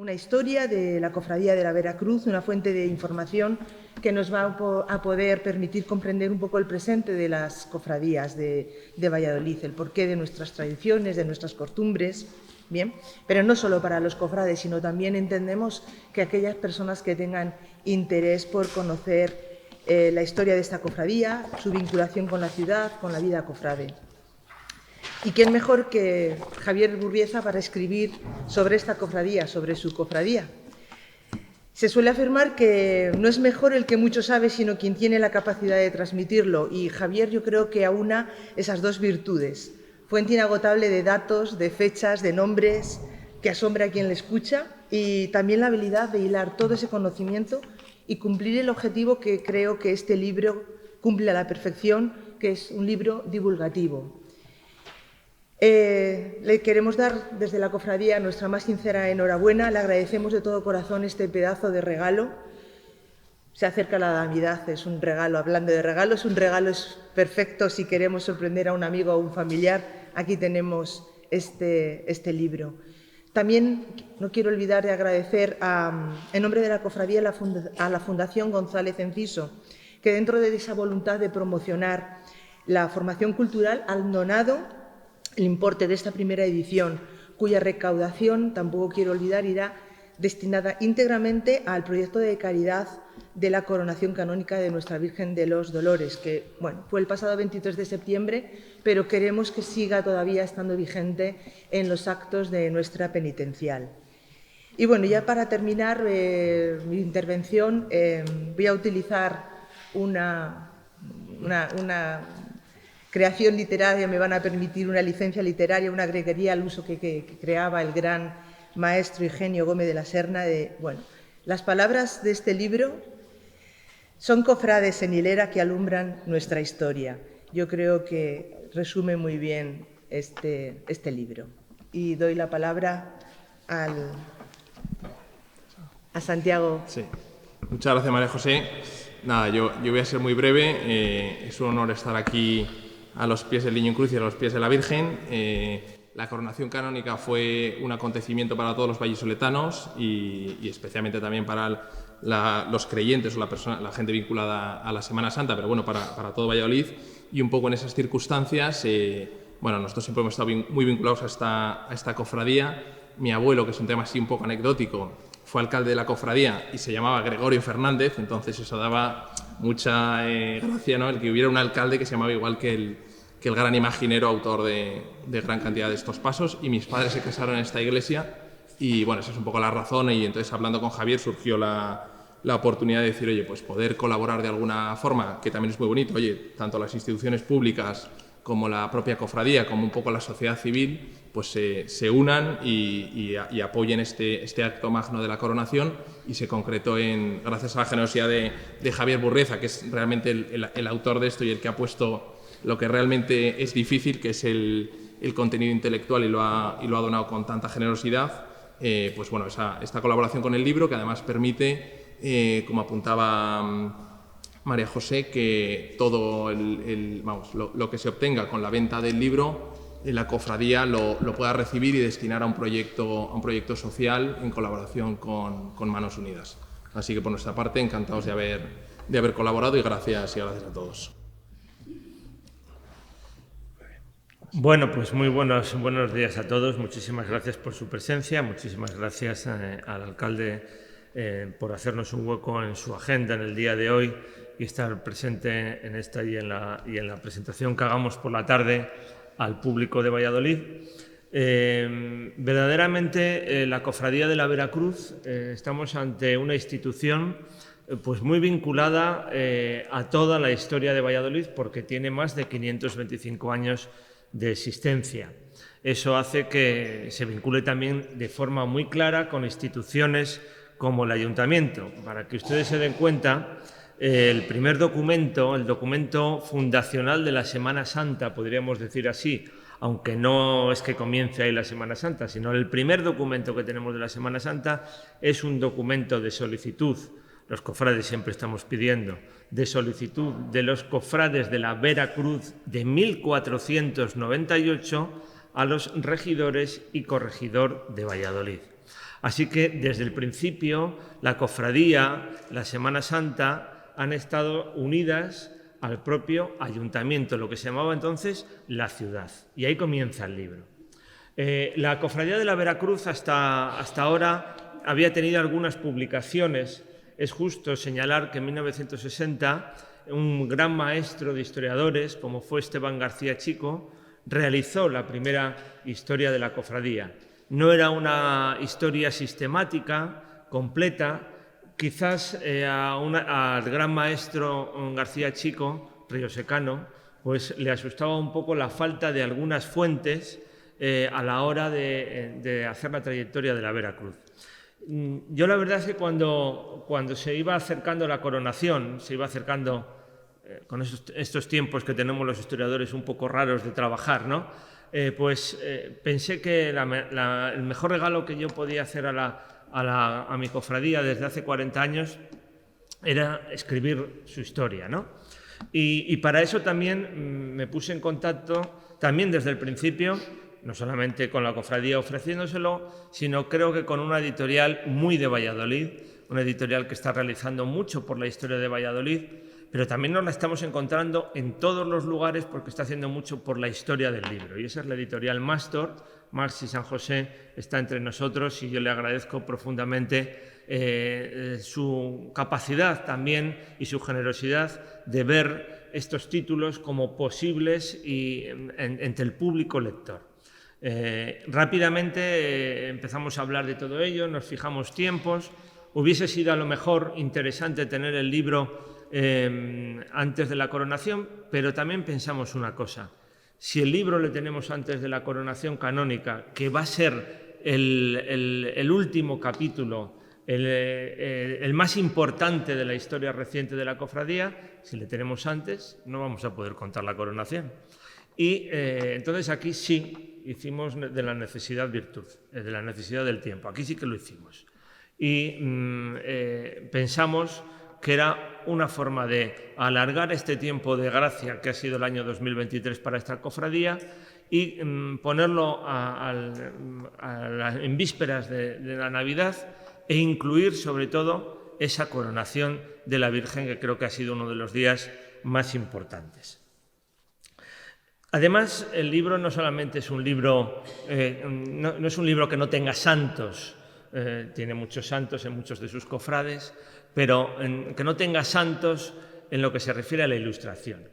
una historia de la Cofradía de la Veracruz, una fuente de información que nos va a poder permitir comprender un poco el presente de las cofradías de Valladolid, el porqué de nuestras tradiciones, de nuestras costumbres. Bien, pero no solo para los cofrades, sino también entendemos que aquellas personas que tengan interés por conocer la historia de esta cofradía, su vinculación con la ciudad, con la vida cofrade. ¿Y quién mejor que Javier Burrieza para escribir sobre esta cofradía, sobre su cofradía? Se suele afirmar que no es mejor el que mucho sabe, sino quien tiene la capacidad de transmitirlo. Y Javier, yo creo que aúna esas dos virtudes. Fuente inagotable de datos, de fechas, de nombres, que asombra a quien le escucha, y también la habilidad de hilar todo ese conocimiento y cumplir el objetivo que creo que este libro cumple a la perfección, que es un libro divulgativo. Le queremos dar desde la cofradía nuestra más sincera enhorabuena, le agradecemos de todo corazón este pedazo de regalo. Se acerca la Navidad, es un regalo, hablando de regalos, un regalo es perfecto si queremos sorprender a un amigo o un familiar. Aquí tenemos este libro. También no quiero olvidar de agradecer en nombre de la cofradía a la Fundación González Enciso, que dentro de esa voluntad de promocionar la formación cultural han donado el importe de esta primera edición, cuya recaudación, tampoco quiero olvidar, irá destinada íntegramente al proyecto de caridad de la coronación canónica de Nuestra Virgen de los Dolores, que fue el pasado 23 de septiembre, pero queremos que siga todavía estando vigente en los actos de nuestra penitencial. Y ya para terminar mi intervención, voy a utilizar una creación literaria, me van a permitir una licencia literaria, una greguería al uso que creaba el gran maestro Eugenio Gómez de la Serna. Las palabras de este libro son cofrades en hilera que alumbran nuestra historia. Yo creo que resume muy bien este libro. Y doy la palabra a Santiago. Sí. Muchas gracias, María José. Nada, yo voy a ser muy breve. Es un honor estar aquí a los pies del Niño en Cruz y a los pies de la Virgen. La coronación canónica fue un acontecimiento para todos los vallisoletanos y especialmente también para los creyentes o la gente vinculada a la Semana Santa, pero para todo Valladolid. Y un poco en esas circunstancias, nosotros siempre hemos estado muy vinculados a esta cofradía. Mi abuelo, que es un tema así un poco anecdótico, fue alcalde de la cofradía y se llamaba Gregorio Fernández, entonces eso daba mucha gracia, ¿no? El que hubiera un alcalde que se llamaba igual que el gran imaginero autor de gran cantidad de estos pasos. Y mis padres se casaron en esta iglesia y esa es un poco la razón. Y entonces, hablando con Javier, surgió la oportunidad de decir, oye, pues poder colaborar de alguna forma, que también es muy bonito, oye, tanto las instituciones públicas como la propia cofradía, como un poco la sociedad civil, pues se unan y apoyen este acto magno de la coronación, y se concretó gracias a la generosidad de Javier Burrieza, que es realmente el autor de esto y el que ha puesto lo que realmente es difícil, que es el contenido intelectual, y lo ha donado con tanta generosidad. Esta colaboración con el libro, que además permite, como apuntaba María José, que todo lo que se obtenga con la venta del libro, la cofradía lo pueda recibir y destinar a un proyecto social en colaboración con Manos Unidas. Así que por nuestra parte, encantados de haber colaborado, y gracias a todos. Bueno, pues muy buenos días a todos. Muchísimas gracias por su presencia, muchísimas gracias al alcalde por hacernos un hueco en su agenda en el día de hoy y estar presente en esta y en la presentación que hagamos por la tarde al público de Valladolid. Verdaderamente, la Cofradía de la Veracruz, estamos ante una institución pues muy vinculada a toda la historia de Valladolid, porque tiene más de 525 años de existencia. Eso hace que se vincule también de forma muy clara con instituciones como el Ayuntamiento. Para que ustedes se den cuenta, el primer documento, el documento fundacional de la Semana Santa, podríamos decir así, aunque no es que comience ahí la Semana Santa, sino el primer documento que tenemos de la Semana Santa es un documento de solicitud. Los cofrades siempre estamos pidiendo, de solicitud de los cofrades de la Veracruz de 1498 a los regidores y corregidor de Valladolid. Así que desde el principio la cofradía, la Semana Santa, han estado unidas al propio ayuntamiento, lo que se llamaba entonces la ciudad. Y ahí comienza el libro. La Cofradía de la Veracruz hasta ahora había tenido algunas publicaciones. Es justo señalar que en 1960 un gran maestro de historiadores, como fue Esteban García Chico, realizó la primera historia de la cofradía. No era una historia sistemática, completa. Quizás al gran maestro García Chico, riosecano, pues le asustaba un poco la falta de algunas fuentes a la hora de hacer la trayectoria de la Veracruz. Yo la verdad es que cuando se iba acercando la coronación, se iba acercando con estos tiempos que tenemos los historiadores un poco raros de trabajar, ¿no? Pensé que el mejor regalo que yo podía hacer a mi cofradía desde hace 40 años era escribir su historia, ¿no? Y para eso también me puse en contacto, también desde el principio, no solamente con la cofradía ofreciéndoselo, sino creo que con una editorial muy de Valladolid, una editorial que está realizando mucho por la historia de Valladolid, pero también nos la estamos encontrando en todos los lugares porque está haciendo mucho por la historia del libro. Y esa es la editorial Mastor. Marx y San José está entre nosotros y yo le agradezco profundamente su capacidad también y su generosidad de ver estos títulos como posibles entre el público lector. Rápidamente empezamos a hablar de todo ello, nos fijamos tiempos. Hubiese sido a lo mejor interesante tener el libro antes de la coronación, pero también pensamos una cosa. Si el libro le tenemos antes de la coronación canónica, que va a ser el último capítulo, el más importante de la historia reciente de la cofradía, si le tenemos antes, no vamos a poder contar la coronación. Y entonces aquí sí hicimos de la necesidad virtud, de la necesidad del tiempo. Aquí sí que lo hicimos. Y pensamos que era una forma de alargar este tiempo de gracia que ha sido el año 2023 para esta cofradía y ponerlo en vísperas de la Navidad e incluir sobre todo esa coronación de la Virgen, que creo que ha sido uno de los días más importantes. Además, el libro no solamente es un libro, no es un libro que no tenga santos, tiene muchos santos en muchos de sus cofrades, pero que no tenga santos en lo que se refiere a la ilustración.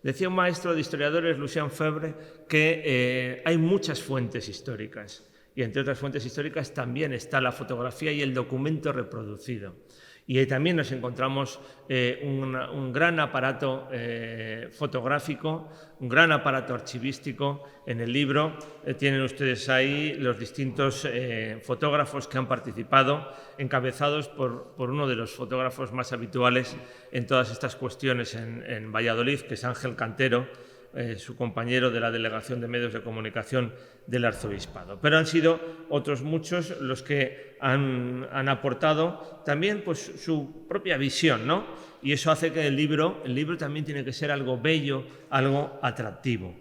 Decía un maestro de historiadores, Lucien Febvre, que hay muchas fuentes históricas y entre otras fuentes históricas también está la fotografía y el documento reproducido. Y ahí también nos encontramos un gran aparato fotográfico, un gran aparato archivístico. En el libro tienen ustedes ahí los distintos fotógrafos que han participado, encabezados por uno de los fotógrafos más habituales en todas estas cuestiones en Valladolid, que es Ángel Cantero, su compañero de la Delegación de Medios de Comunicación del Arzobispado. Pero han sido otros muchos los que han aportado también pues, su propia visión, ¿no? Y eso hace que el libro también tiene que ser algo bello, algo atractivo.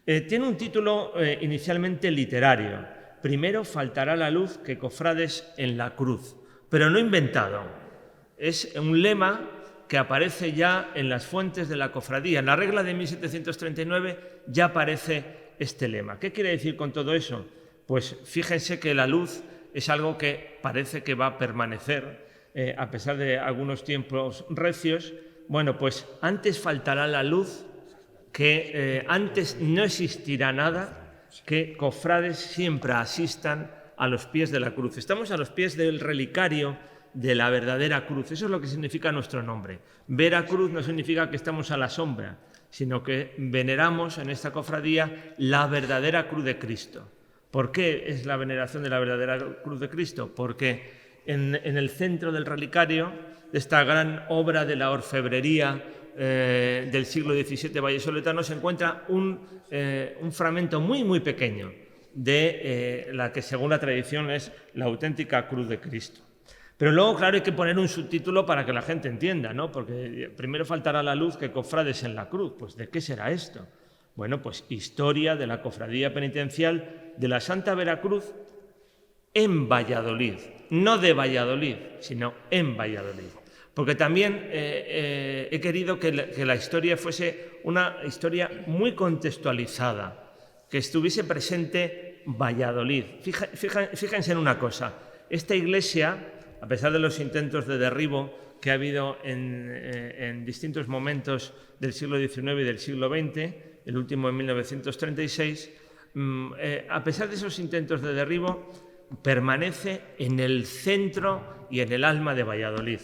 Tiene un título inicialmente literario. Primero faltará la luz que cofrades en la cruz, pero no inventado. Es un lema que aparece ya en las fuentes de la cofradía. En la regla de 1739 ya aparece este lema. ¿Qué quiere decir con todo eso? Pues fíjense que la luz es algo que parece que va a permanecer, a pesar de algunos tiempos recios. Bueno, pues antes faltará la luz, que antes no existirá nada, que cofrades siempre asistan a los pies de la cruz. Estamos a los pies del relicario de la verdadera cruz. Eso es lo que significa nuestro nombre. Veracruz no significa que estamos a la sombra, sino que veneramos en esta cofradía la verdadera cruz de Cristo. ¿Por qué es la veneración de la verdadera cruz de Cristo? Porque en el centro del relicario, de esta gran obra de la orfebrería del siglo XVII vallesoletano, se encuentra un fragmento muy, muy pequeño de la que, según la tradición, es la auténtica cruz de Cristo. Pero luego, claro, hay que poner un subtítulo para que la gente entienda, ¿no? Porque primero faltará la luz que cofrades en la cruz. Pues, ¿de qué será esto? Bueno, pues historia de la cofradía penitencial de la Santa Veracruz, en Valladolid, no de Valladolid, sino en Valladolid. Porque también he querido que la historia fuese una historia muy contextualizada, que estuviese presente Valladolid. Fíjense en una cosa, esta iglesia, a pesar de los intentos de derribo que ha habido en distintos momentos del siglo XIX y del siglo XX, el último en 1936, a pesar de esos intentos de derribo, permanece en el centro y en el alma de Valladolid.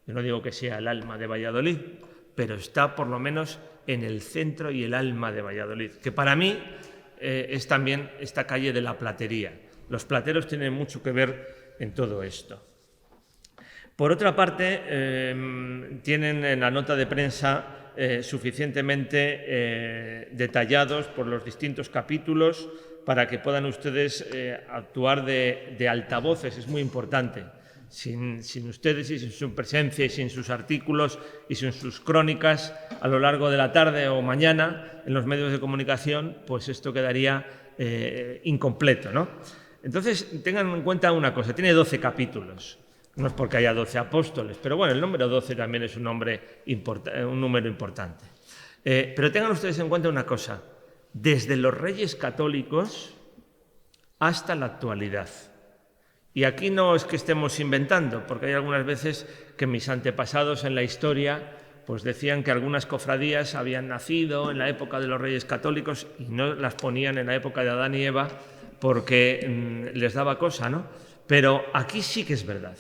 Yo no digo que sea el alma de Valladolid, pero está por lo menos en el centro y el alma de Valladolid, que para mí es también esta calle de la Platería. Los plateros tienen mucho que ver en todo esto. Por otra parte, tienen en la nota de prensa suficientemente detallados por los distintos capítulos para que puedan ustedes actuar de altavoces. Es muy importante. Sin ustedes y sin su presencia y sin sus artículos y sin sus crónicas a lo largo de la tarde o mañana en los medios de comunicación, pues esto quedaría incompleto, ¿no? Entonces, tengan en cuenta una cosa, tiene 12 capítulos. No es porque haya 12 apóstoles, pero bueno, el número 12 también es un número importante. Pero tengan ustedes en cuenta una cosa, desde los Reyes Católicos hasta la actualidad. Y aquí no es que estemos inventando, porque hay algunas veces que mis antepasados en la historia pues decían que algunas cofradías habían nacido en la época de los Reyes Católicos y no las ponían en la época de Adán y Eva porque les daba cosa, ¿no? Pero aquí sí que es verdad.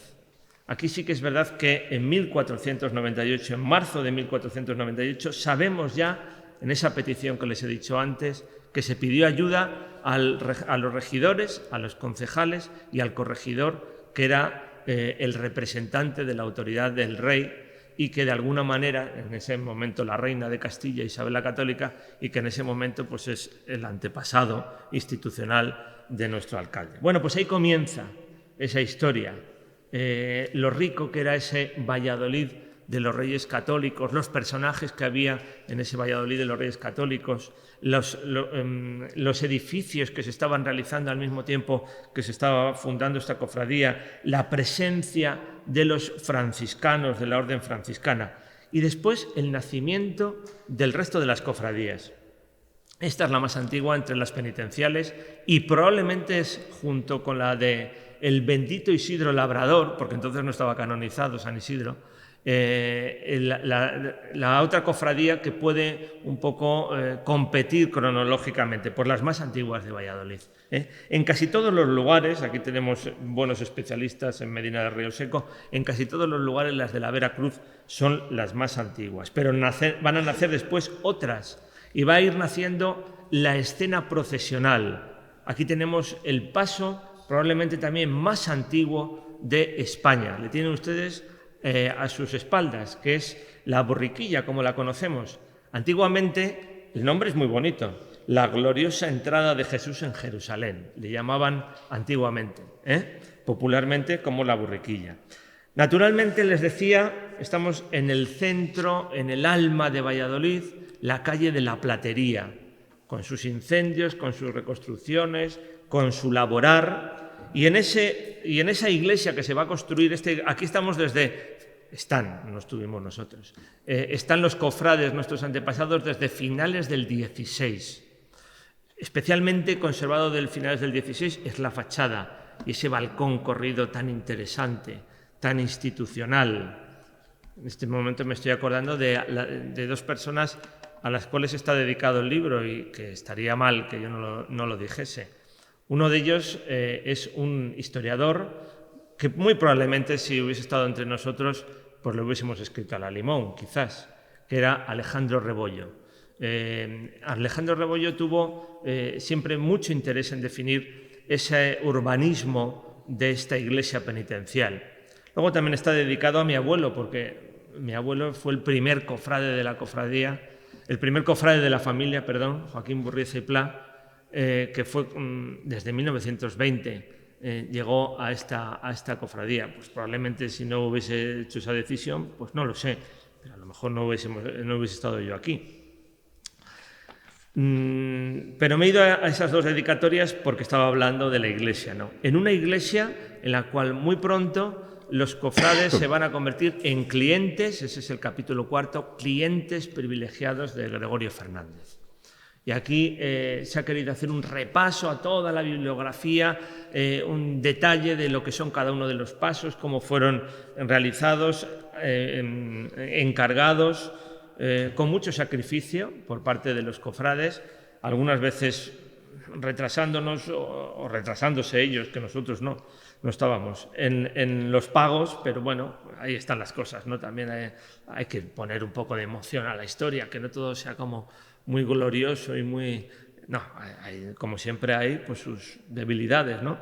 Aquí sí que es verdad que en 1498, en marzo de 1498, sabemos ya, en esa petición que les he dicho antes, que se pidió ayuda a los regidores, a los concejales y al corregidor, que era el representante de la autoridad del rey y que de alguna manera, en ese momento la reina de Castilla, Isabel la Católica, y que en ese momento pues, es el antepasado institucional de nuestro alcalde. Bueno, pues ahí comienza esa historia. Lo rico que era ese Valladolid de los Reyes Católicos, los personajes que había en ese Valladolid de los Reyes Católicos, los edificios que se estaban realizando al mismo tiempo que se estaba fundando esta cofradía, la presencia de los franciscanos, de la orden franciscana, y después el nacimiento del resto de las cofradías. Esta es la más antigua entre las penitenciales y probablemente es, junto con la de el bendito Isidro Labrador, porque entonces no estaba canonizado San Isidro, la otra cofradía que puede un poco competir cronológicamente por las más antiguas de Valladolid. En casi todos los lugares, aquí tenemos buenos especialistas en Medina del Río Seco, en casi todos los lugares las de la Veracruz son las más antiguas, pero van a nacer después otras y va a ir naciendo la escena procesional. Aquí tenemos el paso probablemente también más antiguo de España. Le tienen ustedes a sus espaldas, que es la borriquilla, como la conocemos. Antiguamente, el nombre es muy bonito, la gloriosa entrada de Jesús en Jerusalén, le llamaban antiguamente, popularmente como la borriquilla. Naturalmente, les decía, estamos en el centro, en el alma de Valladolid, la calle de la Platería, con sus incendios, con sus reconstrucciones, con su laborar. Y en esa iglesia que se va a construir, aquí estamos no estuvimos nosotros, están los cofrades, nuestros antepasados, desde finales del 16. Especialmente conservado del finales del 16 es la fachada y ese balcón corrido tan interesante, tan institucional. En este momento me estoy acordando de dos personas a las cuales está dedicado el libro y que estaría mal que yo no lo dijese. Uno de ellos es un historiador que muy probablemente si hubiese estado entre nosotros pues lo hubiésemos escrito a la limón, quizás, que era Alejandro Rebollo. Alejandro Rebollo tuvo siempre mucho interés en definir ese urbanismo de esta iglesia penitencial. Luego también está dedicado a mi abuelo, porque mi abuelo fue el primer cofrade de la cofradía, el primer cofrade de la familia, perdón, Joaquín Burrieza y Pla, que fue desde 1920, llegó a esta cofradía. Pues probablemente si no hubiese hecho esa decisión, pues no lo sé, pero a lo mejor no hubiese estado yo aquí. Pero me he ido a esas dos dedicatorias porque estaba hablando de la iglesia, ¿no? En una iglesia en la cual muy pronto los cofrades se van a convertir en clientes, ese es el capítulo 4, clientes privilegiados de Gregorio Fernández. Y aquí se ha querido hacer un repaso a toda la bibliografía, un detalle de lo que son cada uno de los pasos, cómo fueron realizados, encargados, con mucho sacrificio por parte de los cofrades, algunas veces retrasándonos o retrasándose ellos, que nosotros no estábamos en los pagos, pero bueno, ahí están las cosas, ¿no? También hay que poner un poco de emoción a la historia, que no todo sea como muy glorioso y muy... No, como siempre hay pues sus debilidades, ¿no?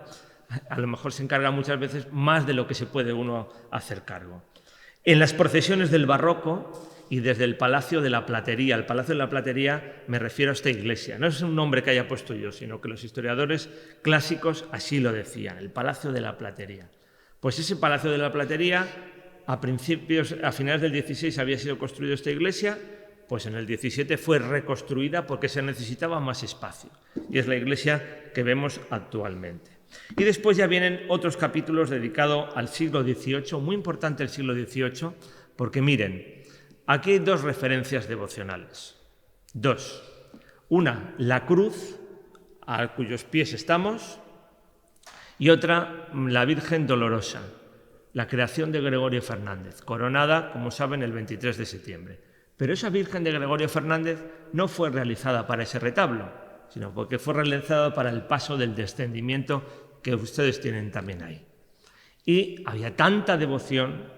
A lo mejor se encarga muchas veces más de lo que se puede uno hacer cargo. En las procesiones del barroco y desde el Palacio de la Platería. El Palacio de la Platería me refiero a esta iglesia. No es un nombre que haya puesto yo, sino que los historiadores clásicos así lo decían, el Palacio de la Platería. Pues ese Palacio de la Platería, a finales del 16 había sido construido esta iglesia, pues en el 17 fue reconstruida porque se necesitaba más espacio. Y es la iglesia que vemos actualmente. Y después ya vienen otros capítulos dedicados al siglo XVIII, muy importante el siglo XVIII, porque miren, aquí hay dos referencias devocionales. Dos. Una, la cruz, a cuyos pies estamos, y otra, la Virgen Dolorosa, la creación de Gregorio Fernández, coronada, como saben, el 23 de septiembre. Pero esa Virgen de Gregorio Fernández no fue realizada para ese retablo, sino porque fue realizada para el paso del descendimiento que ustedes tienen también ahí. Y había tanta devoción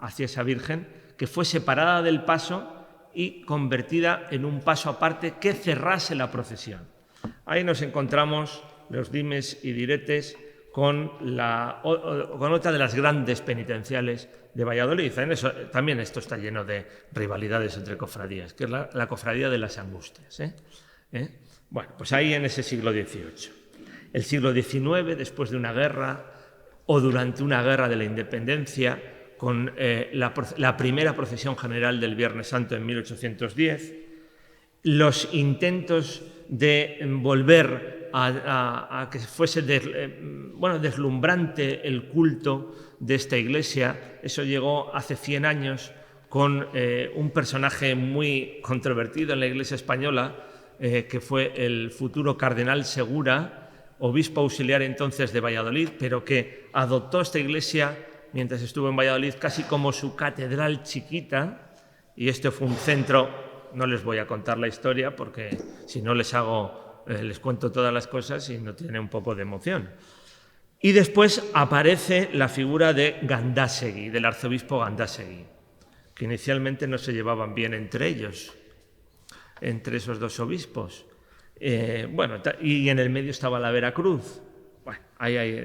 hacia esa Virgen que fue separada del paso y convertida en un paso aparte que cerrase la procesión. Ahí nos encontramos los dimes y diretes con otra de las grandes penitenciales de Valladolid. También esto está lleno de rivalidades entre cofradías, que es la cofradía de las Angustias. Bueno, pues ahí en ese siglo XVIII. El siglo XIX, después de una guerra o durante una guerra de la independencia, con la primera procesión general del Viernes Santo en 1810, los intentos de volver a que fuese deslumbrante el culto de esta iglesia. Eso llegó hace 100 años con un personaje muy controvertido en la Iglesia española, que fue el futuro cardenal Segura, obispo auxiliar entonces de Valladolid, pero que adoptó esta iglesia mientras estuvo en Valladolid casi como su catedral chiquita, y este fue un centro. No les voy a contar la historia porque si no les cuento todas las cosas y no tiene un poco de emoción. Y después aparece la figura de Gandásegui, del arzobispo Gandásegui, que inicialmente no se llevaban bien entre ellos, entre esos dos obispos. Y en el medio estaba la Veracruz. Bueno,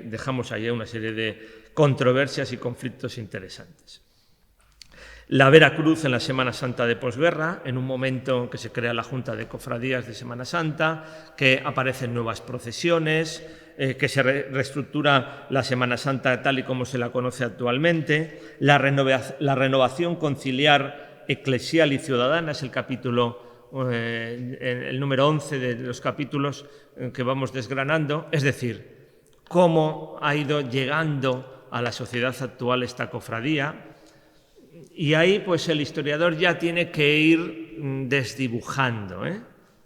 dejamos ahí una serie de controversias y conflictos interesantes. La Veracruz en la Semana Santa de posguerra, en un momento en que se crea la Junta de Cofradías de Semana Santa, que aparecen nuevas procesiones, que se reestructura la Semana Santa tal y como se la conoce actualmente, la renovación conciliar eclesial y ciudadana, es el capítulo, el número 11 de los capítulos que vamos desgranando, es decir, cómo ha ido llegando a la sociedad actual esta cofradía. Y ahí pues el historiador ya tiene que ir desdibujando,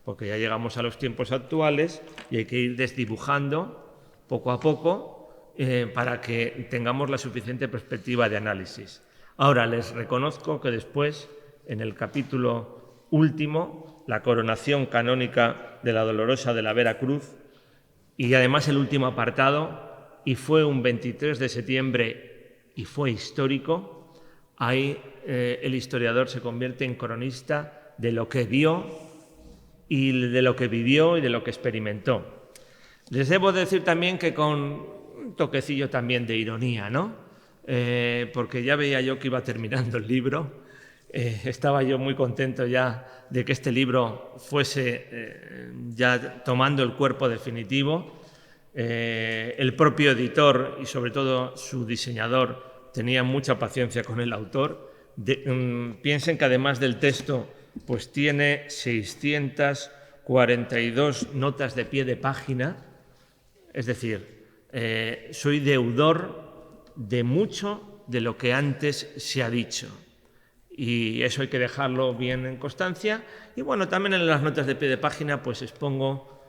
porque ya llegamos a los tiempos actuales y hay que ir desdibujando poco a poco para que tengamos la suficiente perspectiva de análisis. Ahora les reconozco que después, en el capítulo último, la coronación canónica de la Dolorosa de la Veracruz, y además el último apartado, y fue un 23 de septiembre y fue histórico. Ahí el historiador se convierte en cronista de lo que vio y de lo que vivió y de lo que experimentó. Les debo decir también que con un toquecillo también de ironía, ¿no? Porque ya veía yo que iba terminando el libro. Estaba yo muy contento ya de que este libro fuese ya tomando el cuerpo definitivo. El propio editor y sobre todo su diseñador tenía mucha paciencia con el autor. Piensen que además del texto pues tiene 642 notas de pie de página, es decir, soy deudor de mucho de lo que antes se ha dicho. Y eso hay que dejarlo bien en constancia. Y bueno, también en las notas de pie de página pues expongo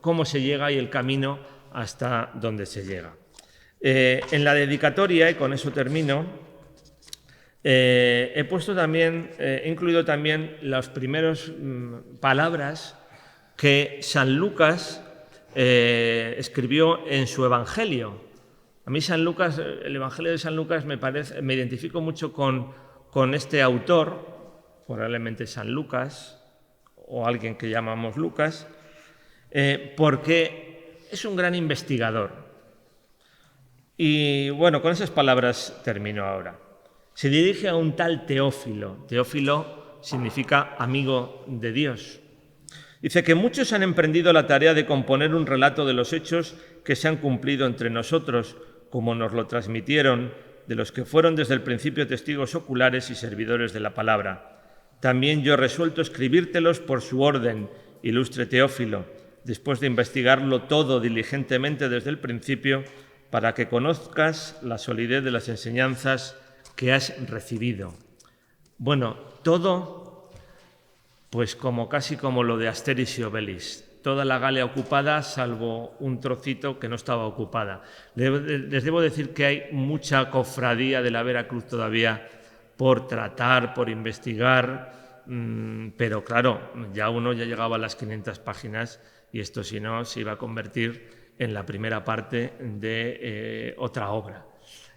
cómo se llega y el camino hasta donde se llega. En la dedicatoria, y con eso termino, he incluido también las primeras palabras que San Lucas escribió en su Evangelio. A mí el Evangelio de San Lucas me identifico mucho con este autor, probablemente San Lucas o alguien que llamamos Lucas, porque es un gran investigador. Y bueno, con esas palabras termino ahora. Se dirige a un tal Teófilo. Teófilo significa amigo de Dios. Dice que muchos han emprendido la tarea de componer un relato de los hechos que se han cumplido entre nosotros, como nos lo transmitieron, de los que fueron desde el principio testigos oculares y servidores de la palabra. También yo he resuelto escribírtelos por su orden, ilustre Teófilo, después de investigarlo todo diligentemente desde el principio, para que conozcas la solidez de las enseñanzas que has recibido. Bueno, todo, pues casi como lo de Asterix y Obelix. Toda la Galia ocupada, salvo un trocito que no estaba ocupada. Les debo decir que hay mucha cofradía de la Veracruz todavía por tratar, por investigar, pero claro, uno ya llegaba a las 500 páginas y esto, si no, se iba a convertir en la primera parte de otra obra.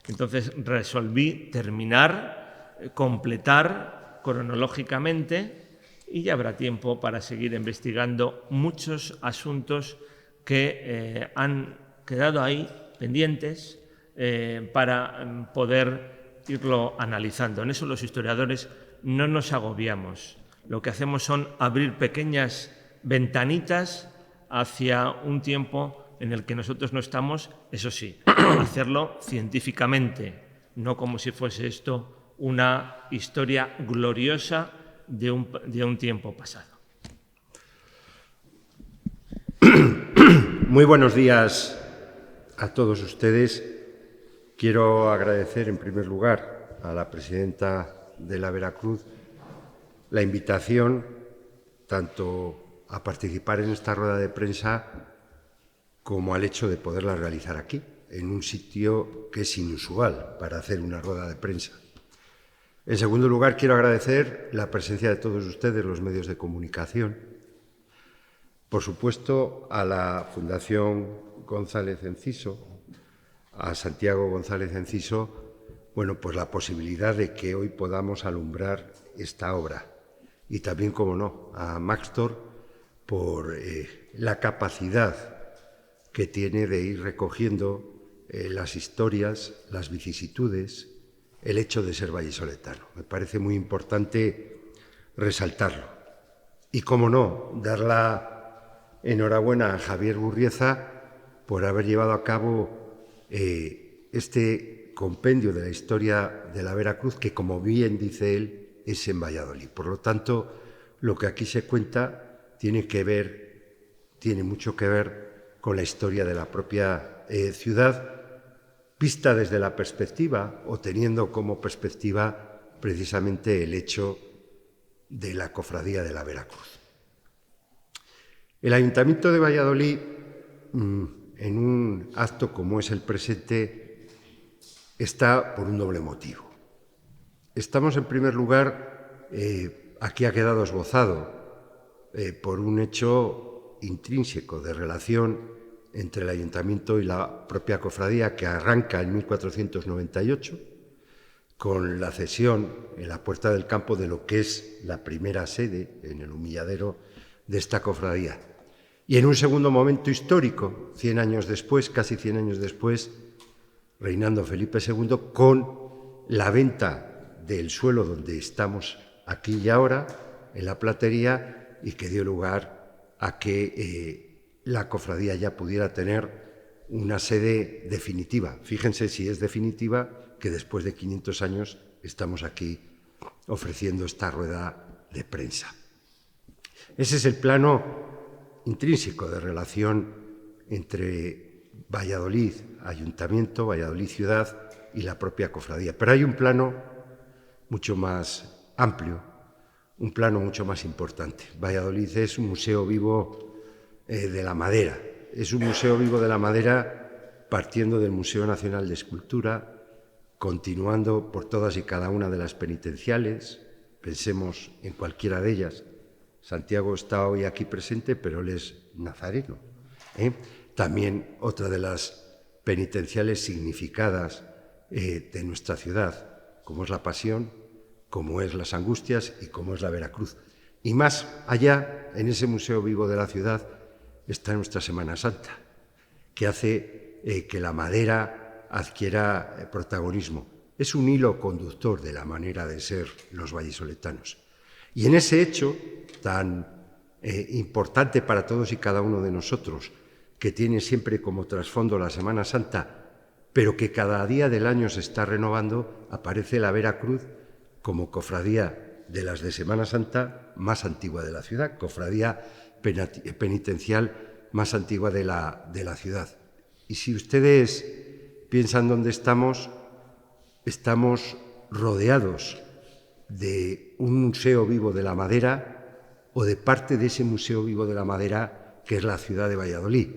Entonces resolví terminar, completar cronológicamente, y ya habrá tiempo para seguir investigando muchos asuntos que han quedado ahí pendientes para poder irlo analizando. En eso los historiadores no nos agobiamos. Lo que hacemos son abrir pequeñas ventanitas hacia un tiempo en el que nosotros no estamos, eso sí, hacerlo científicamente, no como si fuese esto una historia gloriosa de un tiempo pasado. Muy buenos días a todos ustedes. Quiero agradecer en primer lugar a la presidenta de la Veracruz la invitación tanto a participar en esta rueda de prensa como al hecho de poderla realizar aquí, en un sitio que es inusual para hacer una rueda de prensa. En segundo lugar, quiero agradecer la presencia de todos ustedes, los medios de comunicación. Por supuesto, a la Fundación González Enciso, a Santiago González Enciso, pues la posibilidad de que hoy podamos alumbrar esta obra. Y también, como no, a Maxtor por la capacidad que tiene de ir recogiendo las historias, las vicisitudes, el hecho de ser vallisoletano. Me parece muy importante resaltarlo. Y, cómo no, dar la enhorabuena a Javier Gurrieza por haber llevado a cabo este compendio de la historia de la Veracruz, que, como bien dice él, es en Valladolid. Por lo tanto, lo que aquí se cuenta tiene mucho que ver con la historia de la propia ciudad, vista desde la perspectiva o teniendo como perspectiva precisamente el hecho de la cofradía de la Veracruz. El Ayuntamiento de Valladolid, en un acto como es el presente, está por un doble motivo. Estamos, en primer lugar, aquí ha quedado esbozado por un hecho intrínseco de relación entre el Ayuntamiento y la propia cofradía, que arranca en 1498 con la cesión en la Puerta del Campo de lo que es la primera sede en el humilladero de esta cofradía. Y en un segundo momento histórico, 100 años después, casi 100 años después, reinando Felipe II, con la venta del suelo donde estamos aquí y ahora, en la platería, y que dio lugar a que la cofradía ya pudiera tener una sede definitiva. Fíjense si es definitiva, que después de 500 años estamos aquí ofreciendo esta rueda de prensa. Ese es el plano intrínseco de relación entre Valladolid, Ayuntamiento, Valladolid Ciudad y la propia cofradía. Pero hay un plano mucho más amplio, un plano mucho más importante. Valladolid es un museo vivo de la madera. Es un museo vivo de la madera partiendo del Museo Nacional de Escultura, continuando por todas y cada una de las penitenciales. Pensemos en cualquiera de ellas. Santiago está hoy aquí presente, pero él es nazareno. También otra de las penitenciales significadas de nuestra ciudad, como es la Pasión, como es las Angustias y como es la Veracruz. Y más allá, en ese museo vivo de la ciudad, está nuestra Semana Santa, que hace que la madera adquiera protagonismo. Es un hilo conductor de la manera de ser los vallisoletanos. Y en ese hecho tan importante para todos y cada uno de nosotros, que tiene siempre como trasfondo la Semana Santa, pero que cada día del año se está renovando, aparece la Veracruz como cofradía de las de Semana Santa más antigua de la ciudad, cofradía penitencial más antigua de la ciudad. Y si ustedes piensan dónde estamos, estamos rodeados de un museo vivo de la madera o de parte de ese museo vivo de la madera que es la ciudad de Valladolid.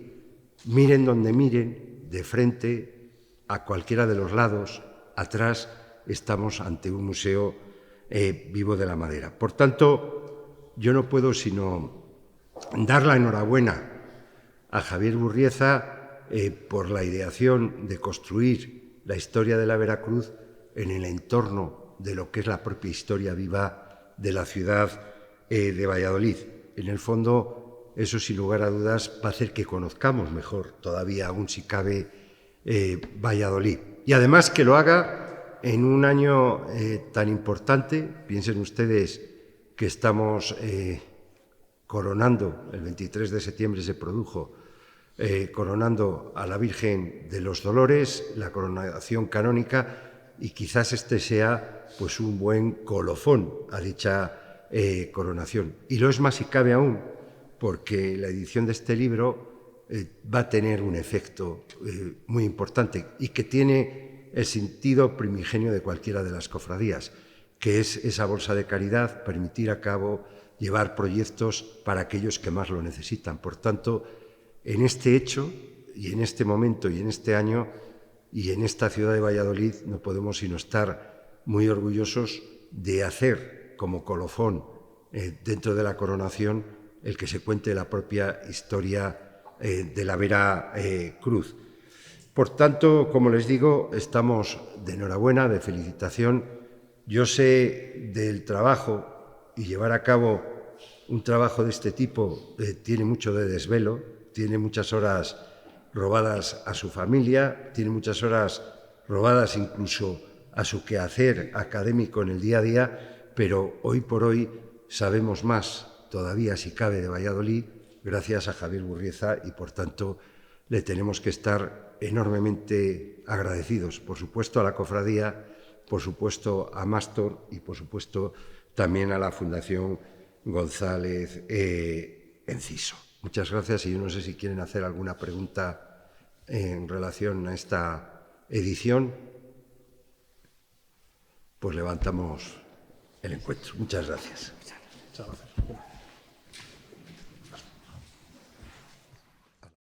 Miren donde miren, de frente, a cualquiera de los lados, atrás, estamos ante un museo vivo de la madera. Por tanto, yo no puedo sino dar la enhorabuena a Javier Burrieza por la ideación de construir la historia de la Veracruz en el entorno de lo que es la propia historia viva de la ciudad de Valladolid. En el fondo, eso sin lugar a dudas va a hacer que conozcamos mejor, todavía aún si cabe, Valladolid. Y además que lo haga en un año tan importante. Piensen ustedes que estamos coronando, el 23 de septiembre se produjo, coronando a la Virgen de los Dolores, la coronación canónica, y quizás este sea pues un buen colofón a dicha coronación. Y lo es más si cabe aún, porque la edición de este libro va a tener un efecto muy importante y que tiene el sentido primigenio de cualquiera de las cofradías, que es esa bolsa de caridad, permitir a cabo llevar proyectos para aquellos que más lo necesitan. Por tanto, en este hecho y en este momento y en este año y en esta ciudad de Valladolid no podemos sino estar muy orgullosos de hacer como colofón dentro de la coronación el que se cuente la propia historia de la Veracruz. Por tanto, como les digo, estamos de enhorabuena, de felicitación. Yo sé del trabajo y llevar a cabo un trabajo de este tipo tiene mucho de desvelo, tiene muchas horas robadas a su familia, tiene muchas horas robadas incluso a su quehacer académico en el día a día, pero hoy por hoy sabemos más todavía, si cabe, de Valladolid, gracias a Javier Burrieza, y por tanto le tenemos que estar enormemente agradecidos, por supuesto a la cofradía, por supuesto a Mástor y por supuesto también a la Fundación González Enciso. Muchas gracias, y yo no sé si quieren hacer alguna pregunta en relación a esta edición. Pues levantamos el encuentro. Muchas gracias. Muchas gracias.